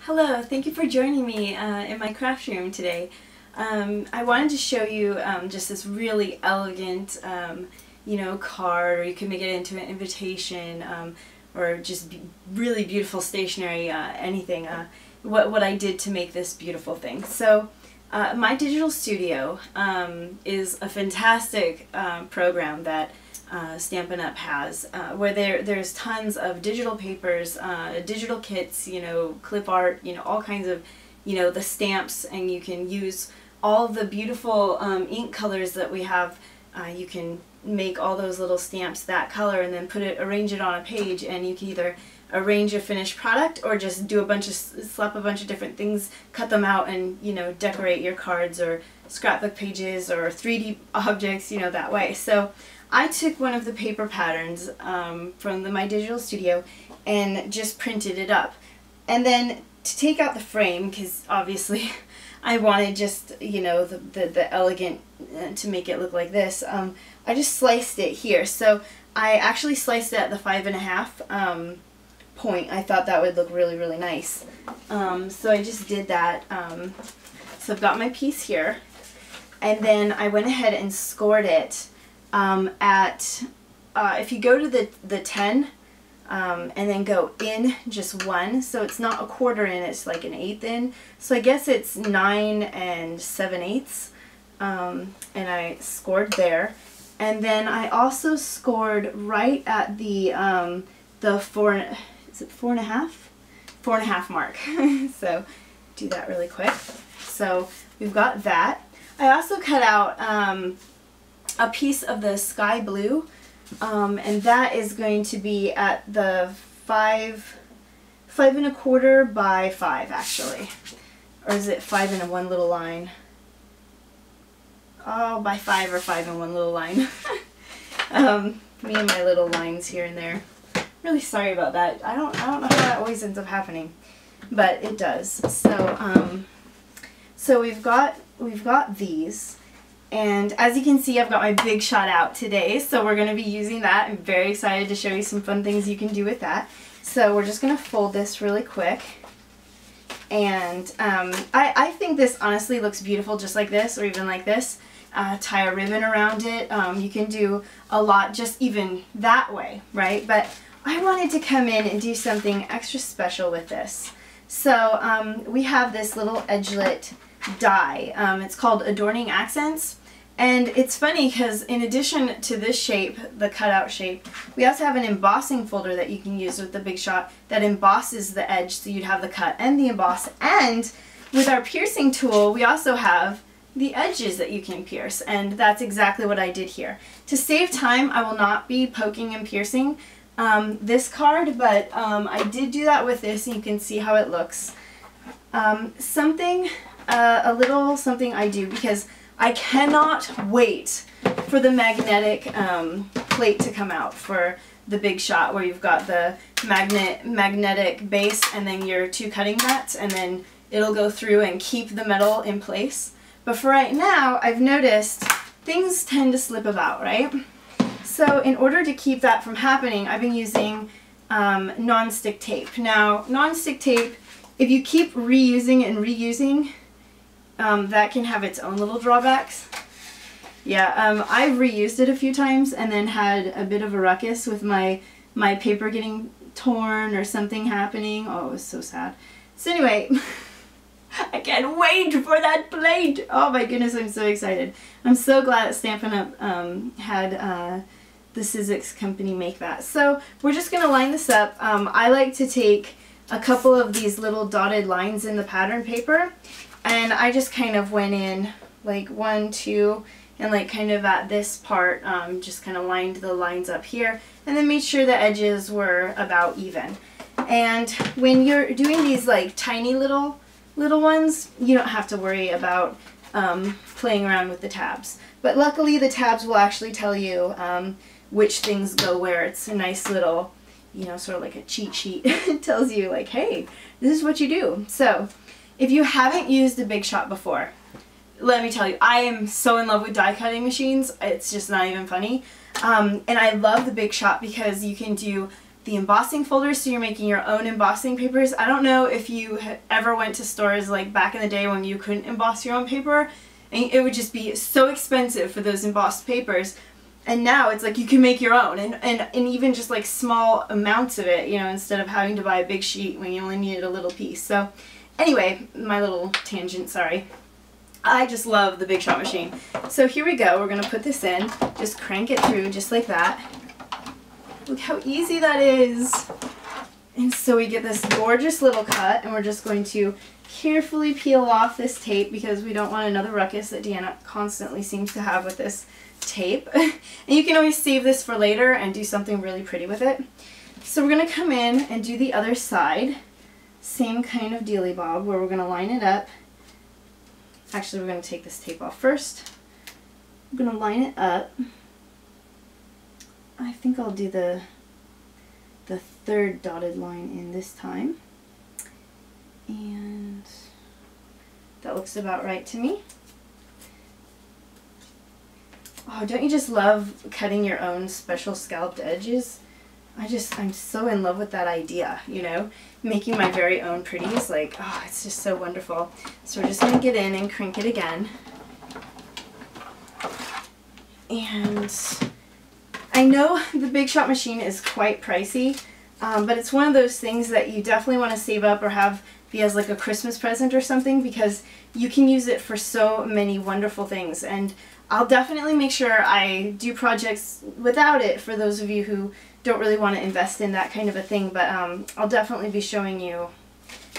Hello, thank you for joining me in my craft room today. I wanted to show you just this really elegant, card, or you can make it into an invitation, or just really beautiful stationery, anything. What I did to make this beautiful thing. So, my digital studio is a fantastic program that Stampin Up has, where there's tons of digital papers, digital kits, clip art, all kinds of, the stamps, and you can use all the beautiful ink colors that we have. You can make all those little stamps that color and then arrange it on a page, and you can either arrange a finished product or just do slap a bunch of different things, cut them out, and decorate your cards or scrapbook pages or 3D objects, that way. So I took one of the paper patterns from my digital studio and just printed it up. And then to take out the frame, because obviously I wanted just, the elegant, to make it look like this, I just sliced it here. So I actually sliced it at the 5.5 point. I thought that would look really, really nice. So I just did that. So I've got my piece here. And then I went ahead and scored it if you go to the 10 and then go in just 1, so it's not a quarter in, it's like an 1/8 in, so I guess it's 9 7/8, and I scored there. And then I also scored right at the 4.5 mark. So do that really quick. So we've got that. I also cut out a piece of the sky blue, and that is going to be at the 5 1/4 by 5, actually, or is it 5 and 1 little line? Oh, by 5 or 5 and 1 little line. Me and my little lines here and there. Really sorry about that. I don't know how that always ends up happening, but it does. So so we've got these. And as you can see, I've got my big shot out today, so we're going to be using that. I'm very excited to show you some fun things you can do with that. So we're just going to fold this really quick. And I think this honestly looks beautiful just like this, or even like this. Tie a ribbon around it. You can do a lot just even that way, right? But I wanted to come in and do something extra special with this. So we have this little edgelet die. It's called Adorning Accents, and it's funny because in addition to this shape, the cutout shape, we also have an embossing folder that you can use with the Big Shot that embosses the edge, so you'd have the cut and the emboss. And with our piercing tool, we also have the edges that you can pierce, and that's exactly what I did here. To save time, I will not be poking and piercing this card, but I did do that with this, and you can see how it looks. A little something I do, because I cannot wait for the magnetic plate to come out for the Big Shot, where you've got the magnetic base and then your 2 cutting mats, and then it'll go through and keep the metal in place. But for right now, I've noticed things tend to slip about, right? So in order to keep that from happening, I've been using non-stick tape. Now, non-stick tape, if you keep reusing and reusing, that can have its own little drawbacks. Yeah, I've reused it a few times and then had a bit of a ruckus with my paper getting torn or something happening. Oh, it was so sad. So anyway, I can't wait for that plate. Oh my goodness, I'm so excited. I'm so glad that Stampin' Up had the Sizzix company make that. So we're just going to line this up. I like to take a couple of these little dotted lines in the pattern paper, and I just kind of went in like 1, 2, and like kind of at this part, just kind of lined the lines up here, and then made sure the edges were about even. And when you're doing these like tiny little ones, you don't have to worry about playing around with the tabs. But luckily the tabs will actually tell you which things go where. It's a nice little, sort of like a cheat sheet. It tells you like, hey, this is what you do. So if you haven't used the Big Shot before, let me tell you, I am so in love with die cutting machines. It's just not even funny. And I love the Big Shot because you can do the embossing folders, so you're making your own embossing papers. I don't know if you ever went to stores like back in the day when you couldn't emboss your own paper, and it would just be so expensive for those embossed papers. And now it's like you can make your own, and even just like small amounts of it, you know, instead of having to buy a big sheet when you only needed a little piece. So anyway, my little tangent, sorry. I just love the Big Shot machine. So here we go, we're going to put this in, just crank it through just like that. Look how easy that is. And so we get this gorgeous little cut, and we're just going to carefully peel off this tape because we don't want another ruckus that Deanna constantly seems to have with this tape. And you can always save this for later and do something really pretty with it. So we're going to come in and do the other side. Same kind of dealy bob where we're going to line it up. Actually, we're going to take this tape off first. I'm going to line it up. I think I'll do the third dotted line in this time. And that looks about right to me. Oh, don't you just love cutting your own special scalloped edges? I'm so in love with that idea, you know? Making my very own pretties, like, oh, it's just so wonderful. So we're just going to get in and crank it again. And I know the Big Shot machine is quite pricey, but it's one of those things that you definitely want to save up or have be as like a Christmas present or something, because you can use it for so many wonderful things. And I'll definitely make sure I do projects without it for those of you who don't really want to invest in that kind of a thing, but I'll definitely be showing you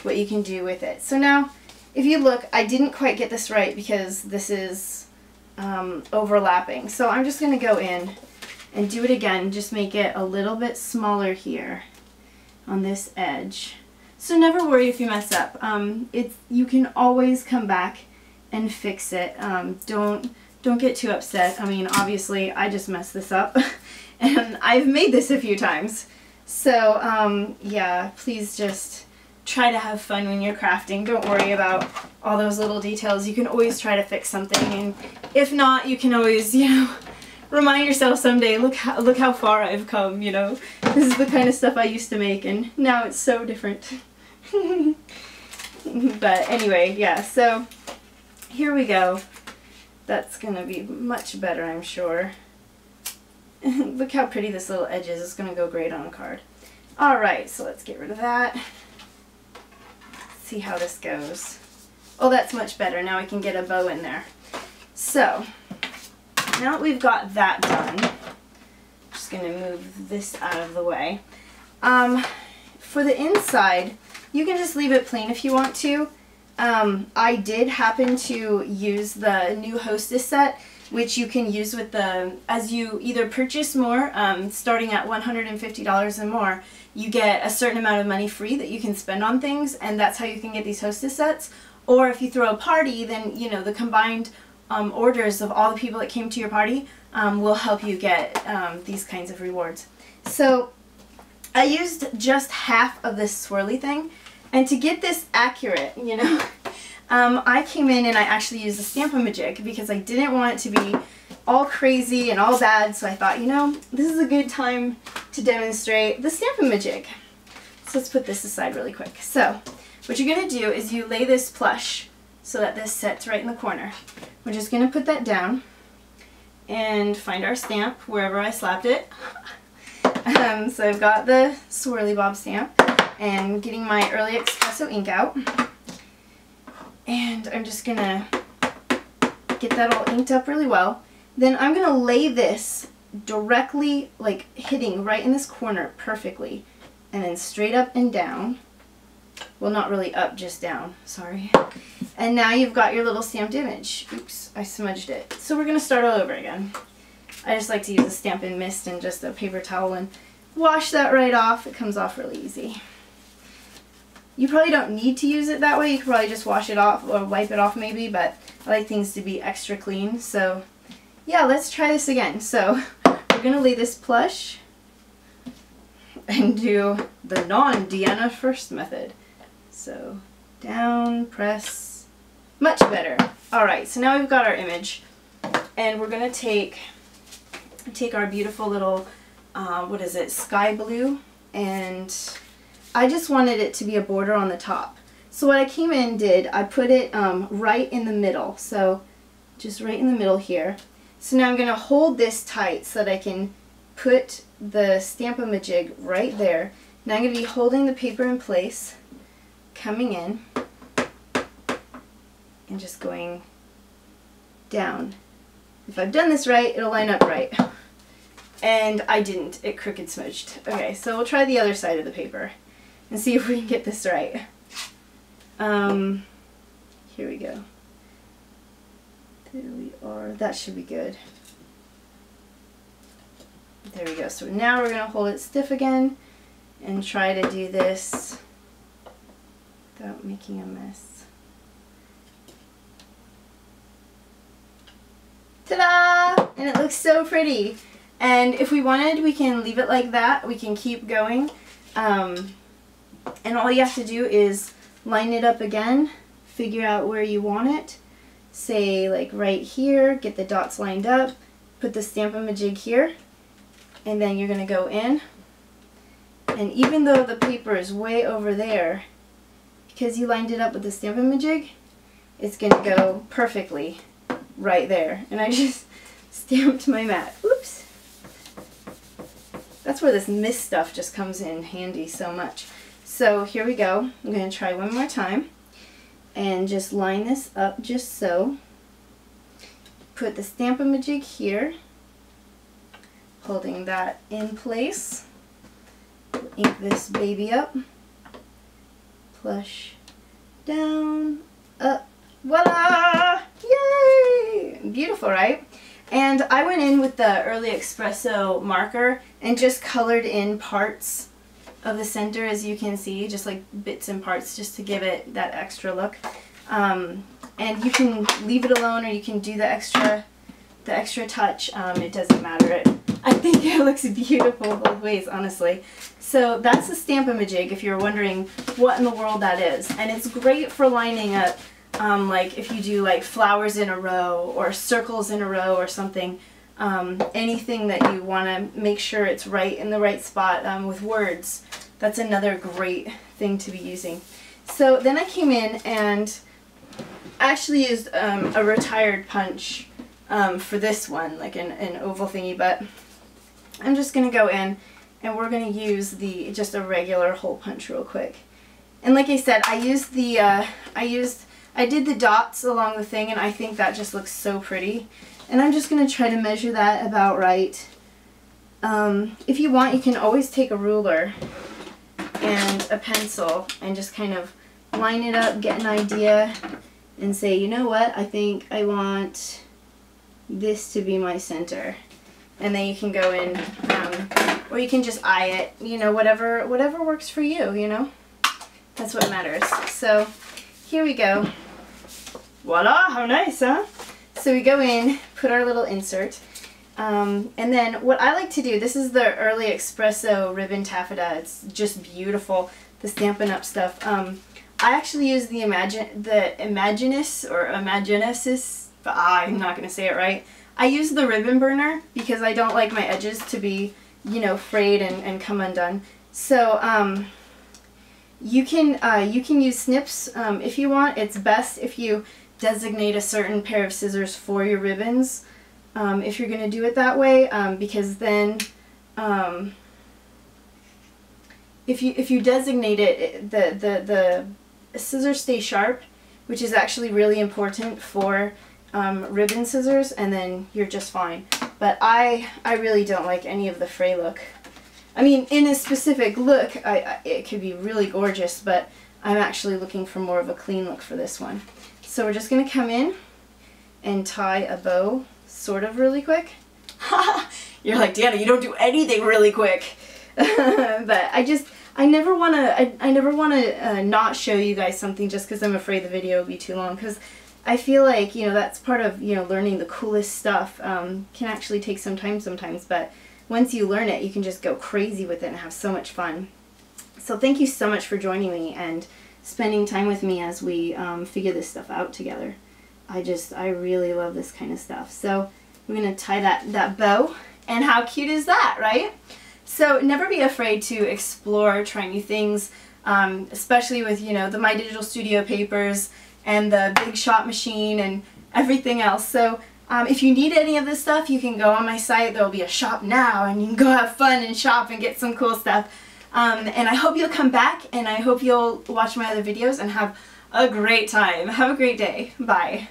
what you can do with it. So now, if you look, I didn't quite get this right because this is overlapping. So I'm just going to go in and do it again, just make it a little bit smaller here on this edge. So never worry if you mess up. You can always come back and fix it. Don't get too upset. I mean, obviously, I just messed this up, and I've made this a few times. So, yeah, please just try to have fun when you're crafting. Don't worry about all those little details. You can always try to fix something, and if not, you can always, you know, remind yourself someday, look how far I've come, you know. This is the kind of stuff I used to make, and now it's so different. But anyway, yeah, so here we go. That's going to be much better, I'm sure. Look how pretty this little edge is. It's going to go great on a card. Alright, so let's get rid of that. See how this goes. Oh, that's much better. Now I can get a bow in there. So, now that we've got that done, I'm just going to move this out of the way. For the inside, you can just leave it plain if you want to. I did happen to use the new Hostess set, which you can use with as you either purchase more, starting at $150 and more, you get a certain amount of money free that you can spend on things, and that's how you can get these Hostess sets. Or if you throw a party, then, you know, the combined orders of all the people that came to your party will help you get these kinds of rewards. So I used just half of this swirly thing, and to get this accurate, you know, I came in and I actually used the Stampin' Up because I didn't want it to be all crazy and all bad, so I thought, you know, this is a good time to demonstrate the Stampin' Up. So let's put this aside really quick. So what you're going to do is you lay this plush so that this sets right in the corner. We're just going to put that down and find our stamp wherever I slapped it. So I've got the Swirly Bob stamp and getting my Early Espresso ink out. And I'm just going to get that all inked up really well. Then I'm going to lay this directly, like hitting right in this corner perfectly. And then straight up and down. Well, not really up, just down. Sorry. And now you've got your little stamped image. Oops, I smudged it. So we're going to start all over again. I just like to use a Stampin' Mist and just a paper towel and wash that right off. It comes off really easy. You probably don't need to use it that way. You could probably just wash it off or wipe it off maybe, but I like things to be extra clean. So yeah, let's try this again. So we're going to lay this plush and do the non-Deanna first method. So down, press, much better. Alright, so now we've got our image, and we're going to take our beautiful little, what is it, sky blue, and I just wanted it to be a border on the top. So what I came in and did, I put it right in the middle, so just right in the middle here. So now I'm going to hold this tight so that I can put the Stamp-A-Majig right there. Now I'm going to be holding the paper in place, coming in, and just going down. If I've done this right, it'll line up right. And I didn't. It crooked smudged. Okay, so we'll try the other side of the paper and see if we can get this right. Here we go. There we are. That should be good. There we go. So now we're going to hold it stiff again and try to do this without making a mess. Ta-da! And it looks so pretty. And if we wanted, we can leave it like that. We can keep going. And all you have to do is line it up again, figure out where you want it. Say like right here, get the dots lined up, put the Stamp-A-Majig here, and then you're going to go in. And even though the paper is way over there, because you lined it up with the Stamp-A-Majig, it's going to go perfectly right there. And I just stamped my mat. Oops. That's where this mist stuff just comes in handy so much. So here we go. I'm going to try one more time and just line this up just so. Put the Stamp-A-Majig here, holding that in place. Ink this baby up. Plush down, up, voila! Yay! Beautiful, right? And I went in with the Early Espresso marker and just colored in parts of the center, as you can see, just like bits and parts, just to give it that extra look. And you can leave it alone, or you can do the extra touch. It doesn't matter. I think it looks beautiful both ways, honestly. So that's the Stamp-A-Majig, if you're wondering what in the world that is. And it's great for lining up, like if you do like flowers in a row or circles in a row or something. Anything that you want to make sure it's right in the right spot with words. That's another great thing to be using. So then I came in and actually used a retired punch for this one, like an oval thingy, but I'm just going to go in and we're going to use just a regular hole punch real quick. And like I said, I did the dots along the thing, and I think that just looks so pretty. And I'm just going to try to measure that about right. If you want, you can always take a ruler and a pencil and just kind of line it up, get an idea, and say, you know what, I think I want this to be my center. And then you can go in, or you can just eye it, you know, whatever works for you, you know. That's what matters. So here we go. Voila, how nice, huh? So we go in, put our little insert, and then what I like to do, this is the Early Espresso Ribbon Taffeta. It's just beautiful, the Stampin' Up stuff. I actually use the Imaginis, or Imaginesis, I'm not going to say it right. I use the ribbon burner because I don't like my edges to be, you know, frayed and come undone. So you can use snips if you want. It's best if you designate a certain pair of scissors for your ribbons if you're going to do it that way, because then if you designate it, the scissors stay sharp, which is actually really important for ribbon scissors, and then you're just fine. But I really don't like any of the fray look. I mean, in a specific look, it could be really gorgeous, but I'm actually looking for more of a clean look for this one. So we're just going to come in and tie a bow sort of really quick. You're like, Deanna, you don't do anything really quick. But I never want to not show you guys something just because I'm afraid the video will be too long, because I feel like, you know, that's part of, you know, learning the coolest stuff. Can actually take some time sometimes, but once you learn it, you can just go crazy with it and have so much fun. So thank you so much for joining me and spending time with me as we figure this stuff out together. I really love this kind of stuff. So we're going to tie that bow, and how cute is that, right? So never be afraid to explore, try new things, especially with, you know, the My Digital Studio papers and the Big Shot machine and everything else. So if you need any of this stuff, you can go on my site. There will be a shop now, and you can go have fun and shop and get some cool stuff. And I hope you'll come back, and I hope you'll watch my other videos and have a great time. Have a great day. Bye.